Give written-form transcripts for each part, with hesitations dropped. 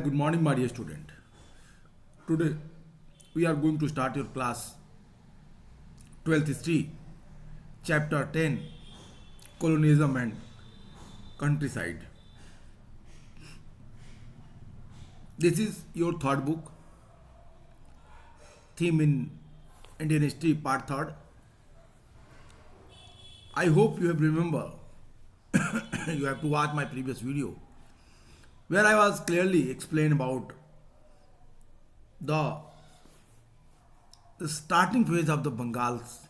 good morning, my dear student. Today we are going to start your class 12th history, chapter 10, colonialism and countryside. This is your third book, theme in Indian history, part third. I hope you have remember you have to watch my previous video where I was clearly explained about the, the starting phase of the Bengal's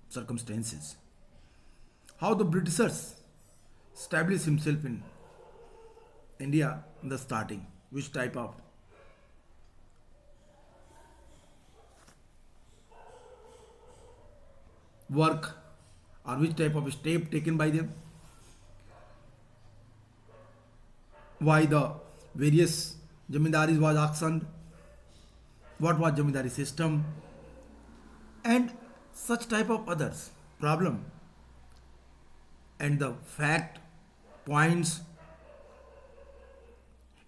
circumstances, how the Britishers established himself in India in the starting, which type of work or which type of step taken by them, why the various jamindaris was auctioned, what was jamindari system, and such type of others problem and the fact points.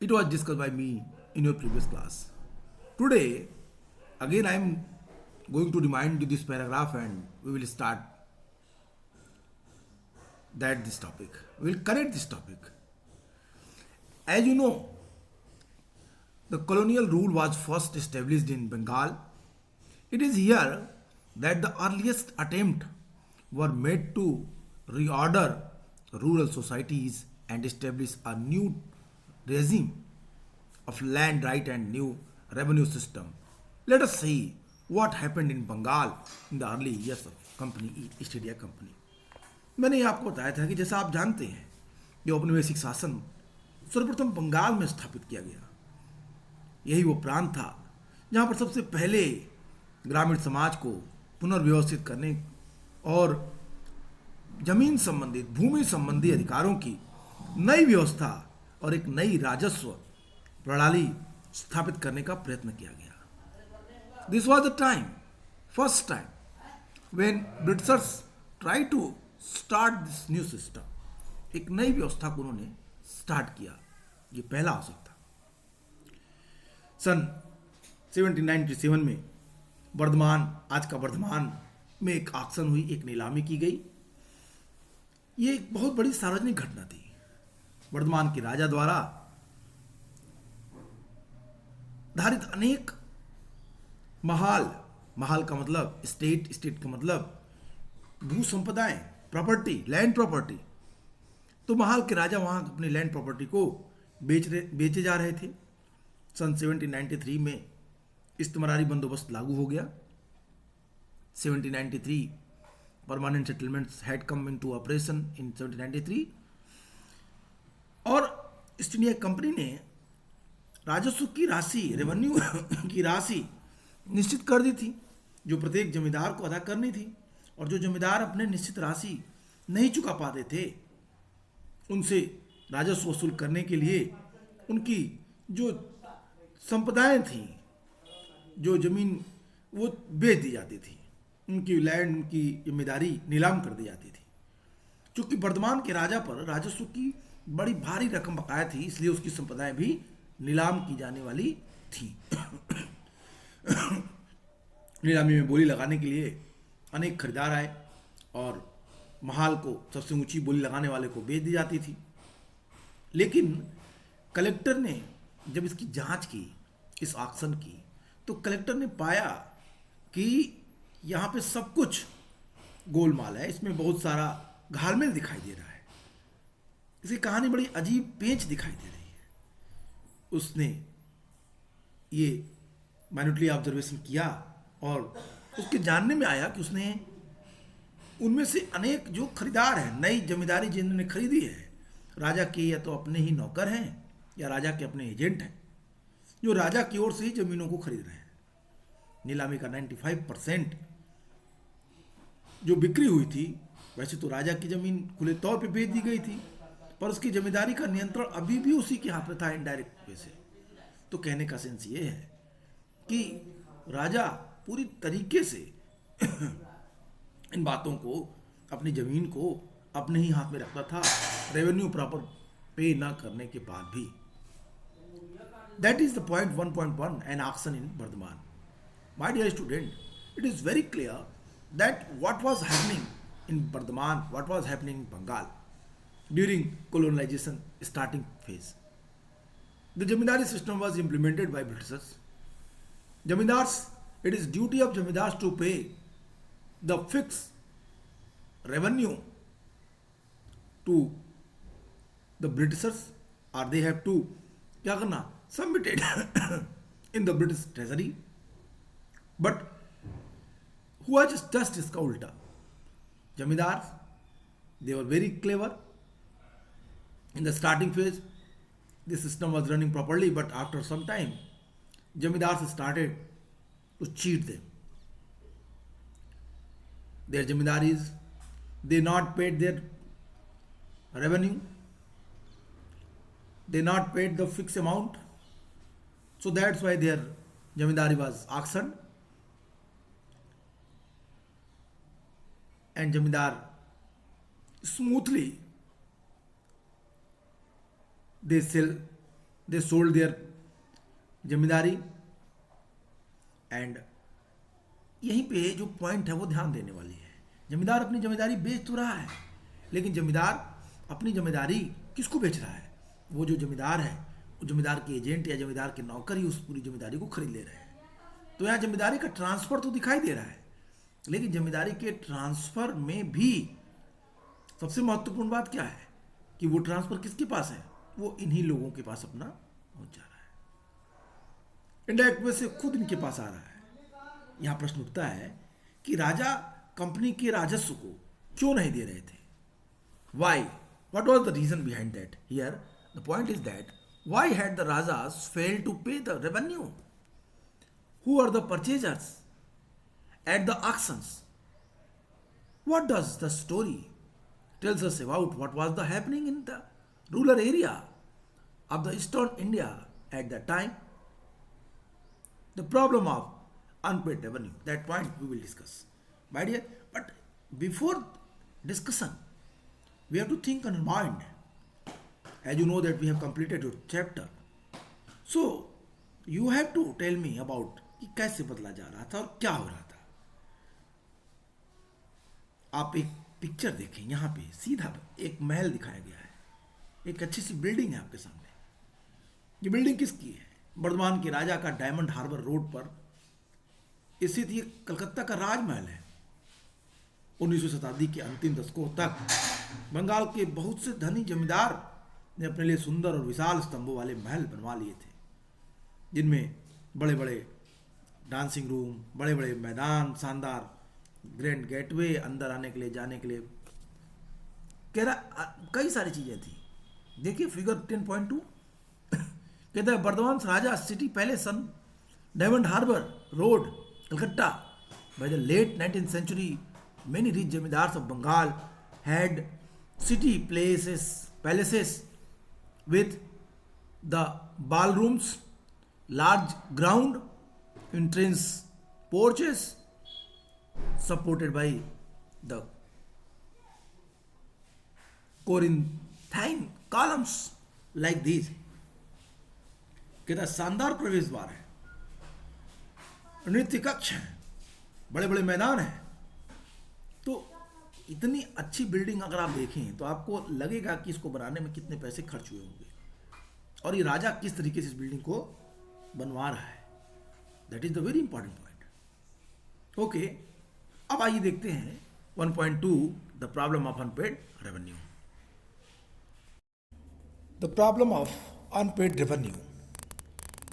It was discussed by me in your previous class. Today, again I am going to remind you this paragraph and we will start this topic. We will connect this topic. As you know, the colonial rule was first established in Bengal. It is here that the earliest attempt were made to reorder rural societies and establish a new regime of land right and new revenue system. Let us see what happened in Bengal in the early years of company East India Company. मैंने आपको बताया था कि जैसा आप जानते हैं ये औपनिवेशिक शासन सर्वप्रथम बंगाल में स्थापित किया गया। यही वो प्रांत था जहाँ पर सबसे पहले ग्रामीण समाज को पुनर्व्यवस्थित करने और जमीन संबंधित भूमि संबंधी अधिकारों की नई व्यवस्था और एक नई राजस्व प्रणाली स्थापित करने का प्रयत्न किया गया। This was the time, first time when Britishers try to start this new system. एक नई व्यवस्था को उन्होंने स्टार्ट किया। ये पहला अवसर था। सन 1797 में वर्धमान, आज का वर्धमान में एक ऑक्शन हुई, एक नीलामी की गई। ये एक बहुत बड़ी सार्वजनिक घटना थी। वर्धमान के राजा द्वारा धारित अनेक महाल, महाल का मतलब स्टेट, स्टेट का मतलब भू संपदाएं, प्रॉपर्टी, लैंड प्रॉपर्टी। तो महाल के राजा वहां अपनी लैंड प्रॉपर्टी को बेचे जा रहे थे। सन 1793 में इस्तेमारी बंदोबस्त लागू हो गया। 1793 permanent settlements had come into operation in 1793 और ईस्ट इंडिया कंपनी ने राजस्व की राशि, रेवेन्यू की राशि निश्चित कर दी थी जो प्रत्येक जमींदार को अदा करनी थी। और जो जमींदार अपने निश्चित राशि नहीं चुका पाते थे उनसे राजस्व वसूल करने के लिए उनकी जो संपदाएं थी, जो जमीन, वो बेच दी जाती थी। उनकी लैंड, उनकी जिम्मेदारी नीलाम कर दी जाती थी। चूंकि वर्धमान के राजा पर राजस्व की बड़ी भारी रकम बकाया थी, इसलिए उसकी संपदाएं भी नीलाम की जाने वाली थी। नीलामी में बोली लगाने के लिए अनेक खरीदार आए और महाल को सबसे ऊंची बोली लगाने वाले को बेच दी जाती थी। लेकिन कलेक्टर ने जब इसकी जांच की, इस ऑक्शन की, तो कलेक्टर ने पाया कि यहाँ पे सब कुछ गोलमाल है, इसमें बहुत सारा घालमेल दिखाई दे रहा है, इसकी कहानी बड़ी अजीब पेंच दिखाई दे रही है। उसने ये माइन्यूटली ऑब्जर्वेशन किया और उसके जानने में आया कि उसने उनमें से अनेक जो खरीदार हैं, नई जमींदारी जिन्होंने खरीदी है, राजा के या तो अपने ही नौकर हैं या राजा के अपने एजेंट हैं, जो राजा की ओर से ही जमीनों को खरीद रहे हैं। नीलामी का 95% जो बिक्री हुई थी, वैसे तो राजा की जमीन खुले तौर पे बेच दी गई थी, पर उसकी जमींदारी का नियंत्रण अभी भी उसी के हाथ में था, इनडायरेक्ट वे से। तो कहने का सेंस ये है कि राजा पूरी तरीके से इन बातों को, अपनी जमीन को अपने ही हाथ में रखता था, रेवेन्यू प्रॉपर पे ना करने के बाद भी। That is the point 1.1, an auction in Bardhaman. My dear student, it is very clear that what was happening in Bardhaman, what was happening in Bengal during colonization starting phase. The Jamindari system was implemented by Britishers. Jamindars, it is duty of Jamindars to pay the fixed revenue to the Britishers, or they have to क्या करना submit it in the British treasury. But हुआ just इसका उल्टा. जमींदार, they were very clever. In the starting phase, the system was running properly, but after some time, Jamindars started to cheat them. Their Jamindaris, they not paid their revenue, they not paid the fixed amount, so that's why their Jamindari was auctioned, and Jamindar smoothly they sold their zamindari. And यहीं पे जो point है वो ध्यान देने वाली है. जमींदार अपनी जमींदारी बेच तो रहा है, लेकिन जमींदार अपनी जमींदारी किसको बेच रहा है? वो जो जमींदार है, वो जमींदार के एजेंट या जमींदार के नौकर ही उस पूरी जमींदारी को खरीद ले रहे हैं. तो यहाँ जमींदारी का ट्रांसफर तो दिखाई दे रहा है, लेकिन जमींदारी के ट्रांसफर में भी सबसे महत्वपूर्ण बात क्या है कि वो ट्रांसफर किसके पास है? वो इन्हीं लोगों के पास अपना पहुंच जा रहा है, इंडायरेक्ट वे से खुद इनके पास आ रहा है. यहां प्रश्न उठता है कि राजा कंपनी के राजस्व को क्यों नहीं दे रहे थे? Why? What was the reason behind that? Here the point is that why had the rajas failed to pay the revenue? Who are the purchasers at the auctions? What does the story tells us about what was the happening in the rural area of the eastern India at that time. The problem of unpaid revenue, that point we will discuss, my dear. But before discussion, we have to think on our mind. As you know that we have completed your chapter, so you have to tell me about कि कैसे बदला जा रहा था और क्या हो रहा था. आप एक पिक्चर देखें, यहाँ पे सीधा एक महल दिखाया गया है, एक अच्छी सी बिल्डिंग है आपके सामने. ये बिल्डिंग किसकी है? बर्धमान के राजा का डायमंड हार्बर रोड पर स्थित ये कलकत्ता का राजमहल है. 19वीं शताब्दी के अंतिम दशकों तक बंगाल के बहुत से धनी जमींदार ने अपने लिए सुंदर और विशाल स्तंभों वाले महल बनवा लिए थे, जिनमें बड़े बड़े डांसिंग रूम, बड़े बड़े मैदान, शानदार ग्रैंड गेटवे, अंदर आने के लिए जाने के लिए कह रहा कई सारी चीजें थी. देखिए फिगर 10.2 कहता है Bardhaman raja city palace sun diamond harbour road Calcutta. By the late 19th century many rich zamindars of Bengal had city palaces with the ballrooms, large ground, entrance porches supported by the Corinthine columns like these. कहता शानदार प्रवेश द्वार है, नृत्य कक्ष है, बड़े बड़े मैदान है. तो इतनी अच्छी बिल्डिंग अगर आप देखें तो आपको लगेगा कि इसको बनाने में कितने पैसे खर्च हुए होंगे और ये राजा किस तरीके से इस बिल्डिंग को बनवा रहा है. That is the very important point. Okay, अब आइए देखते हैं 1.2 the problem of unpaired revenue. The problem of unpaired revenue.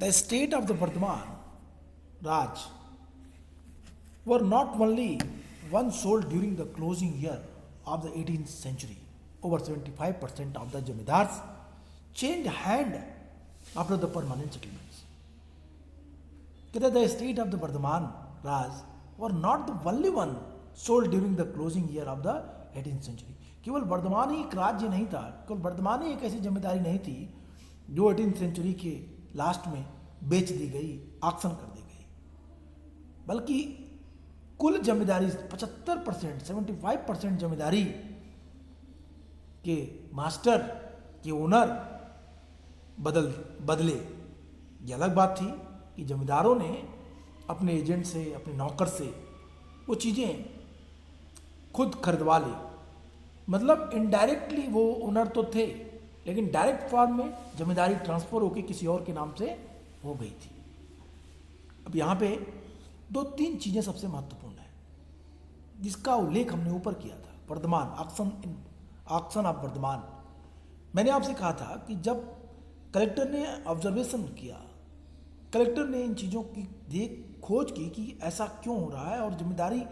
The state of the Bardhaman Raj were not only one sold during the closing year of the 18th century. Over 75% of the jamindars changed hand after the permanent settlements. The estate of the Bardhaman Raj were not the only one sold during the closing year of the 18th century. केवल बर्धमान ही एक राज्य नहीं था, केवल बर्धमान ही एक ऐसी जमींदारी नहीं थी जो 18th सेंचुरी के लास्ट में बेच दी गई, ऑक्शन कर दी गई, बल्कि कुल जमींदारी 75%, 75% जमींदारी के मास्टर के ओनर बदले ये अलग बात थी कि जमींदारों ने अपने एजेंट से, अपने नौकर से वो चीज़ें खुद खरीदवा ली। मतलब इनडायरेक्टली वो ओनर तो थे, लेकिन डायरेक्ट फॉर्म में जमींदारी ट्रांसफर होकर किसी और के नाम से हो गई थी। अब यहाँ पे दो तीन चीज़ें सबसे महत्वपूर्ण है जिसका उल्लेख हमने ऊपर किया था। Vardhaman, auction of Vardhaman. मैंने आपसे कहा था कि जब कलेक्टर ने ऑब्जर्वेशन किया, कलेक्टर ने इन चीज़ों की खोज की कि ऐसा क्यों हो रहा है और जिम्मेदारी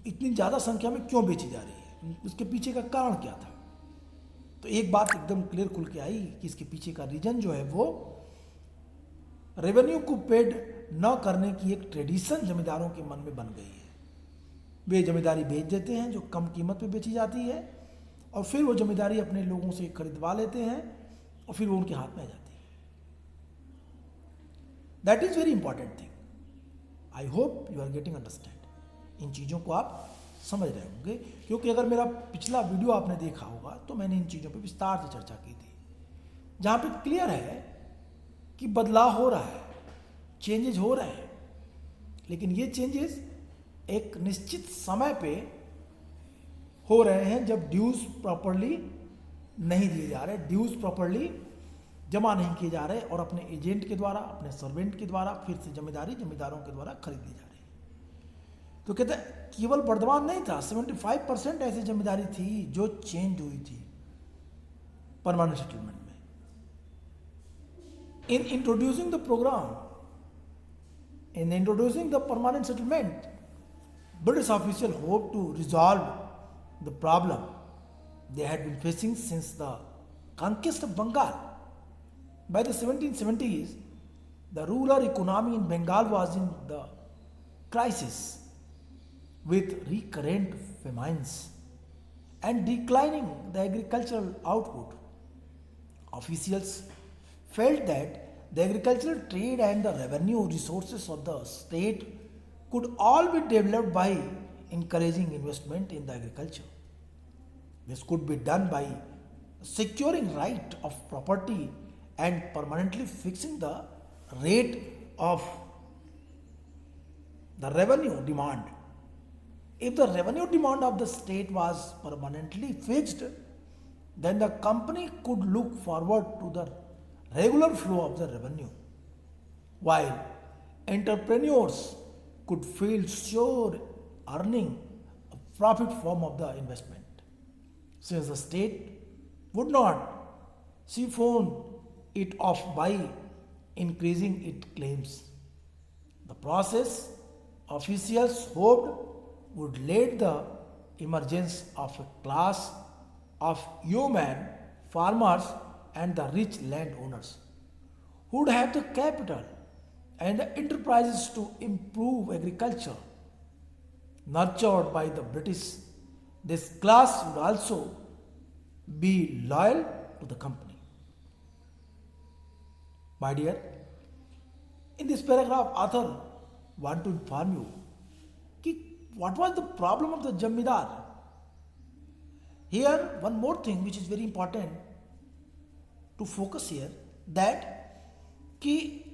इतनी ज़्यादा संख्या में क्यों बेची जा रही है, उसके पीछे का कारण क्या था। तो एक बात एकदम क्लियर खुल के आई कि इसके पीछे का रीजन जो है वो रेवेन्यू को पेड न करने की एक ट्रेडिशन जमींदारों के मन में बन गई है। वे जमींदारी बेच देते हैं जो कम कीमत पे बेची जाती है, और फिर वो जमींदारी अपने लोगों से खरीदवा लेते हैं और फिर वो उनके हाथ में आ जाती है। That is very important thing. I hope you are getting understand. इन चीज़ों को आप समझ रहे होंगे, क्योंकि अगर मेरा पिछला वीडियो आपने देखा होगा तो मैंने इन चीज़ों पे विस्तार से चर्चा की थी, जहाँ पे क्लियर है कि बदलाव हो रहा है, चेंजेस हो रहे हैं, लेकिन ये चेंजेस एक निश्चित समय पे हो रहे हैं जब ड्यूज प्रॉपरली नहीं दिए जा रहे, ड्यूज प्रॉपरली जमा नहीं किए जा रहे और अपने एजेंट के द्वारा, अपने सर्वेंट के द्वारा फिर से जमींदारों के द्वारा खरीद ली जा रही है। तो कहते हैं केवल वर्धमान नहीं था, 75% ऐसी जमींदारी थी जो चेंज हुई थी परमानेंट सेटलमेंट में। In introducing the permanent settlement, British officials hoped to resolve the problem they had been facing since the conquest of Bengal. By the 1770s, the rural economy in Bengal was in the crisis, with recurrent famines and declining the agricultural output. Officials felt that the agricultural trade and the revenue resources of the state could all be developed by encouraging investment in the agriculture. This could be done by securing right of property and permanently fixing the rate of the revenue demand. If the revenue demand of the state was permanently fixed, then the company could look forward to the regular flow of the revenue, while entrepreneurs could feel sure earning a profit from of the investment. Since the state would not siphon it off by increasing its claims, the process officials hoped would lead the emergence of a class of human farmers and the rich landowners who would have the capital and the enterprises to improve agriculture. Nurtured by the British, this class would also be loyal to the company. My dear, in this paragraph, author want to inform you कि what was the problem of the Jamidar. Here, one more thing which is very important to focus here, that कि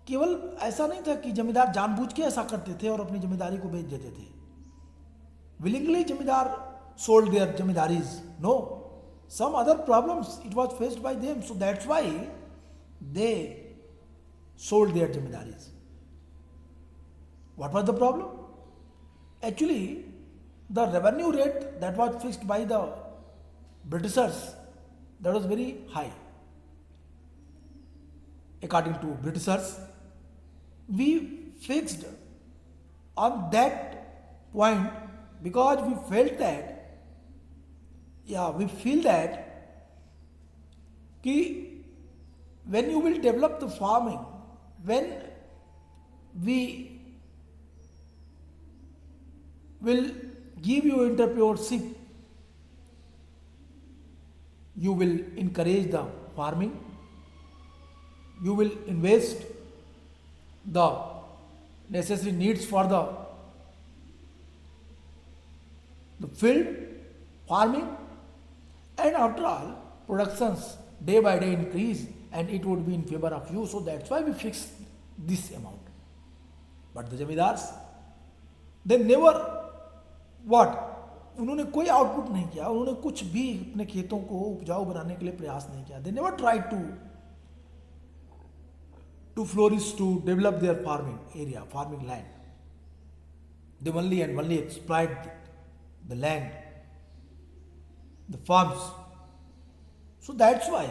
केवल ऐसा नहीं था कि जमींदार जानबूझ के ऐसा करते थे और अपनी जमींदारी को बेच देते थे. Willingly जमींदार sold their जमींदारीज. No, some other problems it was faced by them, so that's why they sold their जमींदारीज. What was the problem? Actually, the revenue rate that was fixed by the Britishers, that was very high. According to Britishers, we fixed on that point because we felt that, we feel that कि when you will develop the farming, when we will give you entrepreneurship, you will encourage the farming, you will invest the necessary needs for the field farming, and after all productions day by day increase and it would be in favor of you, so that's why we fix this amount. But the zamindars, they never what, उन्होंने कोई output नहीं किया, उन्होंने कुछ भी अपने खेतों को उपजाऊ बनाने के लिए प्रयास नहीं किया. They never tried to flourish, to develop their farming area, farming land. They only exploit the land, the farms. So that's why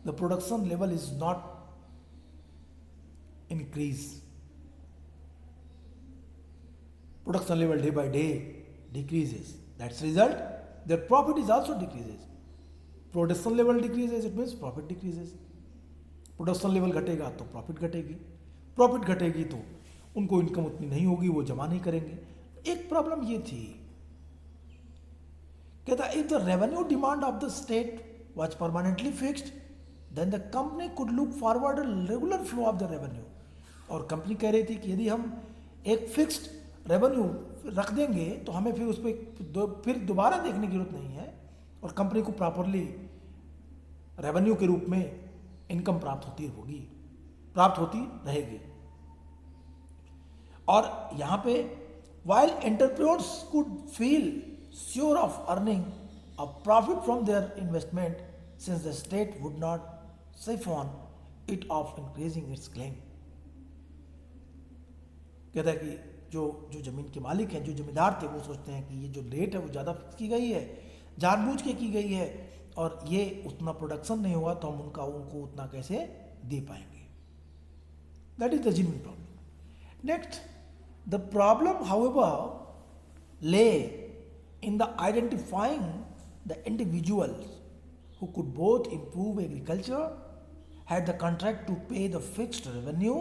the production level is not increased. Production level day by day decreases. That's the result. Their profit is also decreases. Production level decreases, it means profit decreases. Production level घटेगा तो profit घटेगी, profit घटेगी तो उनको income उतनी नहीं होगी, वो जमा नहीं करेंगे. एक प्रॉब्लम ये थी, कहता if the revenue demand of the state was permanently fixed then the company could look forward regular flow of the revenue. और कंपनी कह रही थी कि यदि हम एक फिक्स्ड रेवेन्यू रख देंगे तो हमें फिर उस पर फिर दोबारा देखने की जरूरत नहीं है, और कंपनी को प्रॉपरली रेवेन्यू के रूप में इनकम प्राप्त होती रहेगी. और यहां पे while entrepreneurs could feel sure of earning a profit from their investment since the state would not siphon it of increasing its claim. कहता है कि जो जमीन के मालिक हैं, जो जमींदार थे, वो सोचते हैं कि ये जो रेट है वो ज़्यादा फिक्स की गई है, जानबूझ के की गई है, और ये उतना प्रोडक्शन नहीं हुआ तो हम उनको उतना कैसे दे पाएंगे. That is the genuine problem. Next, the problem however lay in the identifying the individuals who could both improve agriculture, had the contract to pay the fixed revenue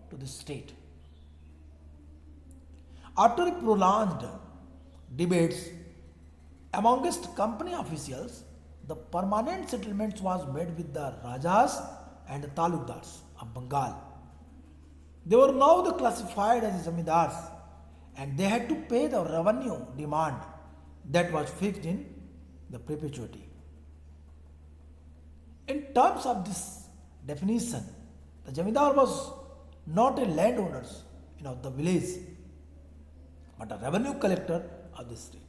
to the state. After prolonged debates amongst company officials, the permanent settlements was made with the Rajas and the Talukdars of Bengal. They were now classified as zamindars, and they had to pay the revenue demand that was fixed in the perpetuity. In terms of this definition, the zamindar was not a landowner of the village, but a revenue collector of the state.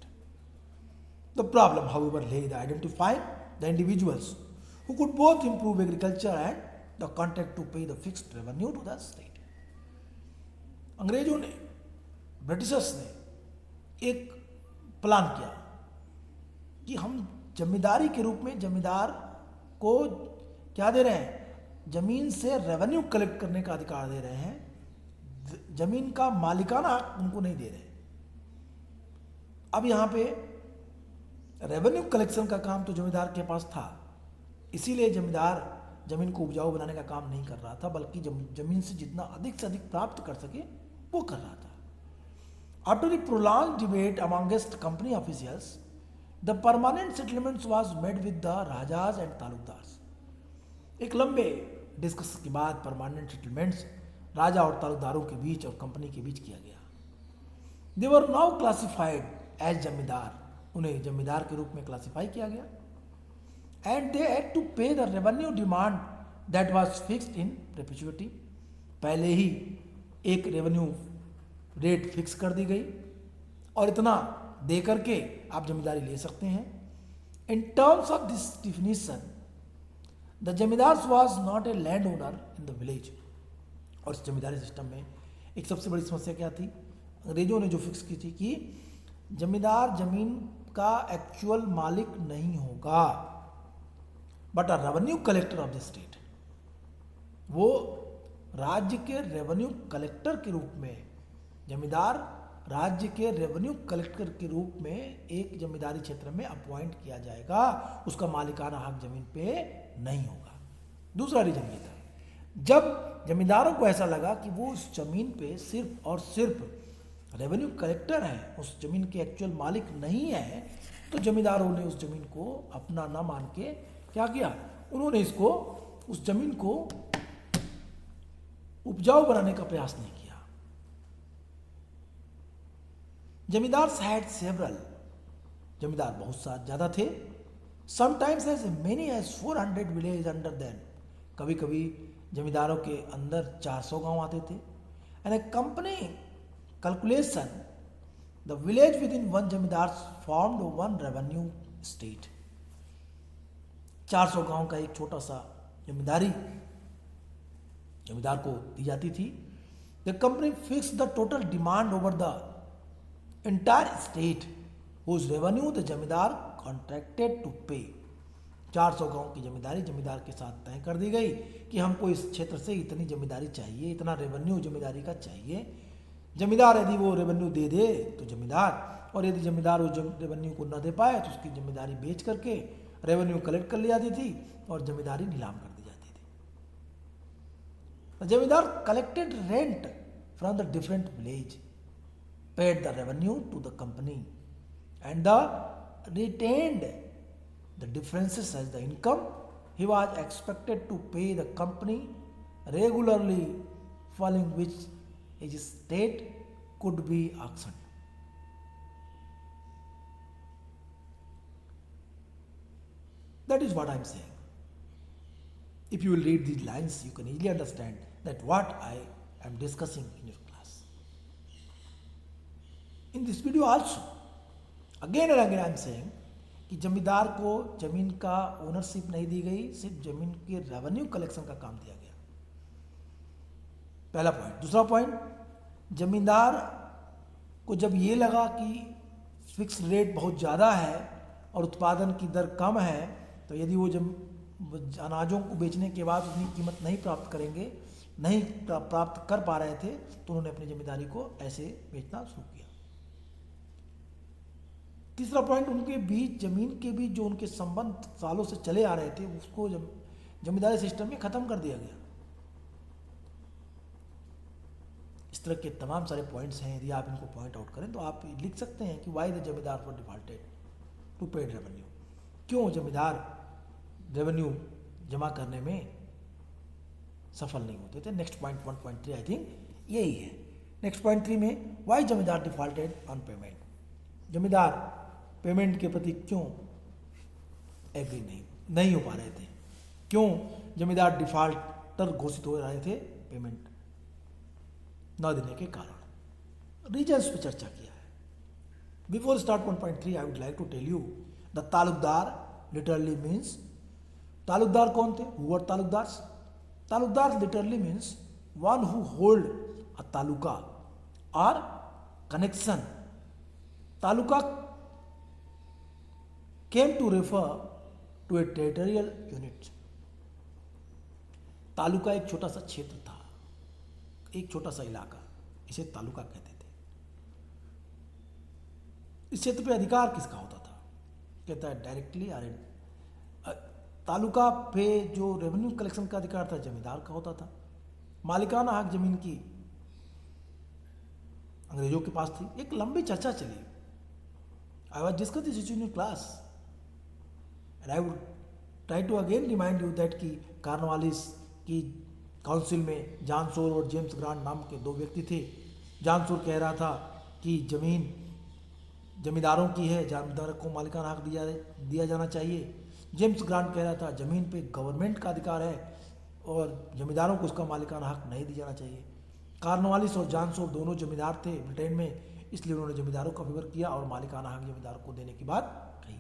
The problem, however, lay in identifying the individuals who could both improve agriculture and the contract to pay the fixed revenue to the state. अंग्रेजों ने, Britishers ने एक plan किया कि हम जमींदारी के रूप में जमींदार को क्या दे रहे हैं, जमीन से रेवेन्यू कलेक्ट करने का अधिकार दे रहे हैं, जमीन का मालिकाना हक उनको नहीं दे रहे. अब यहाँ पे रेवेन्यू कलेक्शन का काम तो जमींदार के पास था, इसीलिए जमींदार जमीन को उपजाऊ बनाने का काम नहीं कर रहा था, बल्कि जमीन से जितना अधिक से अधिक प्राप्त कर सके वो कर रहा था. After the prolonged debate amongst company officials, the permanent settlements was made with the rajas and taluqdars. एक लंबे डिस्कस के बाद परमानेंट सेटलमेंट्स राजा और तालुकदारों के बीच और कंपनी के बीच किया गया. दे वर नाउ क्लासिफाइड एज जमींदार, उन्हें जमींदार के रूप में क्लासिफाई किया गया. And they had to pay the revenue demand that was fixed in perpetuity. पहले ही एक रेवेन्यू रेट फिक्स कर दी गई और इतना दे करके आप जमींदारी ले सकते हैं. In terms of this definition, the zamindar was not a land owner in the village. और इस जमींदारी सिस्टम में एक सबसे बड़ी समस्या क्या थी, अंग्रेजों ने जो फिक्स की थी कि जमींदार जमीन का एक्चुअल मालिक नहीं होगा, but a revenue collector of the state. वो राज्य के रेवेन्यू कलेक्टर के रूप में, जमींदार राज्य के रेवेन्यू कलेक्टर के रूप में एक जमींदारी क्षेत्र में अपॉइंट किया जाएगा, उसका मालिकाना हक जमीन पे नहीं होगा. दूसरा रीजन ये था, जब जमींदारों को ऐसा लगा कि वो उस जमीन पे सिर्फ और सिर्फ रेवेन्यू कलेक्टर हैं, उस जमीन के एक्चुअल मालिक नहीं है, तो जमींदारों ने उस जमीन को अपना ना मान के क्या किया, उन्होंने उस जमीन को उपजाऊ बनाने का प्रयास नहीं किया. जमींदार हैड सेवरल, जमींदार बहुत सा ज्यादा थे. Sometimes as many as 400 village under them. कभी कभी जमींदारों के अंदर 400 गांव आते थे। And a company calculation the village with in one zamindar formed one revenue state. 400 गांव का एक छोटा सा जमींदार को दी जाती थी। The company fix the total demand over the entire state whose revenue the zamindar contracted to pay. 400 गांव की जमींदारी जमींदार के साथ तय कर दी गई कि हमको इस क्षेत्र से इतनी जमींदारी चाहिए, इतना रेवेन्यू जमींदारी का चाहिए। जमींदार यदि वो रेवेन्यू दे दे तो जमींदार, और यदि जमींदार वो रेवेन्यू को न दे पाए तो उसकी जमींदारी बेच करके रेवेन्यू कलेक्ट कर ली जाती थी और जमींदारी नीलाम कर दी जाती थी। Zamindar collected rent from the different village, paid the revenue to the company and the retained the differences as the income he was expected to pay the company regularly, following which his estate could be auctioned. That is what I am saying. If you will read these lines, you can easily understand that what I am discussing in your class. In this video also, again and again I am saying कि जमींदार को जमीन का ownership नहीं दी गई, सिर्फ जमीन के रेवेन्यू कलेक्शन का काम दिया गया। पहला पॉइंट। दूसरा पॉइंट, जमींदार को जब ये लगा कि फिक्स रेट बहुत ज़्यादा है और उत्पादन की दर कम है, तो यदि वो अनाजों को बेचने के बाद उतनी कीमत नहीं प्राप्त करेंगे, नहीं प्राप्त कर पा रहे थे, तो उन्होंने अपनी जमींदारी को ऐसे बेचना शुरू किया। तीसरा पॉइंट, उनके बीच जमीन के बीच जो उनके संबंध सालों से चले आ रहे थे उसको जमींदारी सिस्टम में खत्म कर दिया गया। इस तरह के तमाम सारे पॉइंट्स हैं। यदि आप इनको पॉइंट आउट करें तो आप लिख सकते हैं कि why the zamindar for defaulted to paid revenue, क्यों जमींदार रेवेन्यू जमा करने में सफल नहीं होते थे। नेक्स्ट पॉइंट 1.3 आई थिंक यही है। नेक्स्ट पॉइंट 3 में Y zamindar defaulted on payment, जमींदार पेमेंट के प्रति क्यों एग्री नहीं हो पा रहे थे, क्यों जमींदार डिफॉल्टर घोषित हो रहे थे पेमेंट न देने के कारण। रीजन्स पे चर्चा किया है। Before start 1.3 I would like to tell you the taluqdar literally means, taluqdar कौन थे, who were taluqdars? Taluqdar literally means one who hold a taluka और connection. Taluka came to refer to a territorial unit. Taluka एक छोटा सा क्षेत्र था, एक छोटा सा इलाका, इसे तालुका कहते थे। इस क्षेत्र पे अधिकार किसका होता था? कहता है डायरेक्टली और तालुका पे जो रेवेन्यू कलेक्शन का अधिकार था जमींदार का होता था। मालिकाना हक जमीन की अंग्रेजों के पास थी। एक लंबी चर्चा चली। I was discussing this issue in class, and I would try to again remind you that कि कार्नवालिस की काउंसिल में जॉनसोर और जेम्स ग्रांट नाम के दो व्यक्ति थे। जॉनसोर कह रहा था कि जमीन जमींदारों की है, जमींदार को मालिकाना हक दिया जाना चाहिए। जेम्स ग्रांट कह रहा था जमीन पे गवर्नमेंट का अधिकार है और जमींदारों को उसका मालिकाना हक नहीं दिया जाना चाहिए। कार्नवालिस और जॉनसोर दोनों जमींदार थे ब्रिटेन में, इसलिए उन्होंने जमींदारों का फेवर किया और मालिकाना हक जमींदार को देने की बात कही।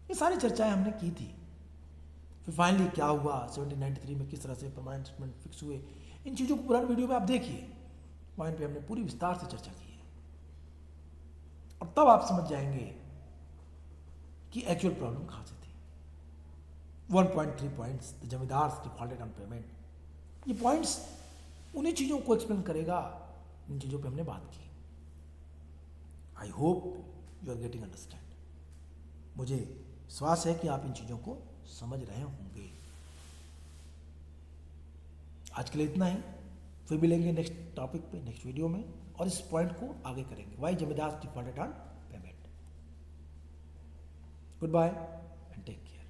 ये सारी चर्चाएं हमने की थी। फिर फाइनली क्या हुआ, 1793 में किस तरह से परमानेंट सेटलमेंट फिक्स हुए, इन चीज़ों को पुराने वीडियो में आप देखिए। पॉइंट पे हमने पूरी विस्तार से चर्चा की है और तब आप समझ जाएंगे कि एक्चुअल प्रॉब्लम कहाँ से थी। 1.3 पॉइंट्स, द जमींदार डिफॉल्टेड ऑन पेमेंट। ये पॉइंट्स उन्हीं चीज़ों को एक्सप्लेन करेगा, इन चीज़ों पे हमने बात की। I hope you are getting understand. मुझे विश्वास है कि आप इन चीज़ों को समझ रहे होंगे। आज के लिए इतना ही, फिर मिलेंगे नेक्स्ट टॉपिक पे नेक्स्ट वीडियो में और इस पॉइंट को आगे करेंगे, why zamindar defaulted on payment. Good bye and take care.